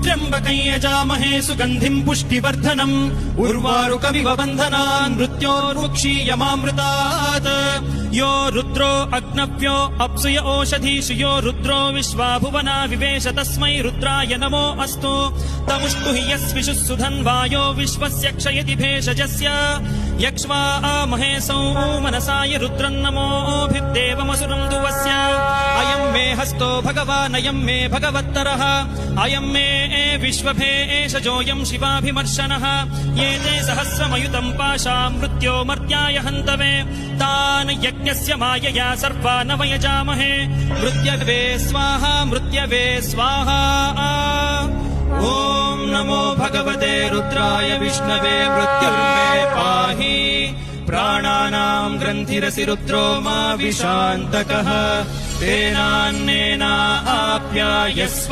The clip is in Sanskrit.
त्र्यम्बकं यजामहे सुगन्धिं पुष्टिवर्धनम् उर्वारुकमिव बन्धनान् मृत्योर्मुक्षीयमामृतात् यो रुद्रो अग्नव्यो अप्सुय ओषधीषु यो रुद्रो विश्वा भुवना विवेश तस्मै रुद्राय नमो अस्तु तमुष्टु हि यस्विषुः सुधन्वायो विश्वस्य क्षयति भेषजस्य यक्ष्वा महेशौ मनसाय रुद्रन्नमोभिर्देवमसुरं दुवस्य अयं मे हस्तो भगवानयं मे भगवत्तरः अयं मे विश्वभेषजोऽयं शिवाभिमर्शनः ये ते सहस्रमयुतं पाशां मृत्यो मर्त्याय हन्तवे तान् यज्ञस्य मायया सर्वान् वयजामहे मृत्यवे स्वाहा मृत्यवे स्वाहा ॐ नमो भगवते रुद्राय विष्णवे मृत्युर्मे पाहि प्राणानां ग्रन्थिरसि रुद्रो मा विशान्तकः तेनान्नेनाप्यायस्व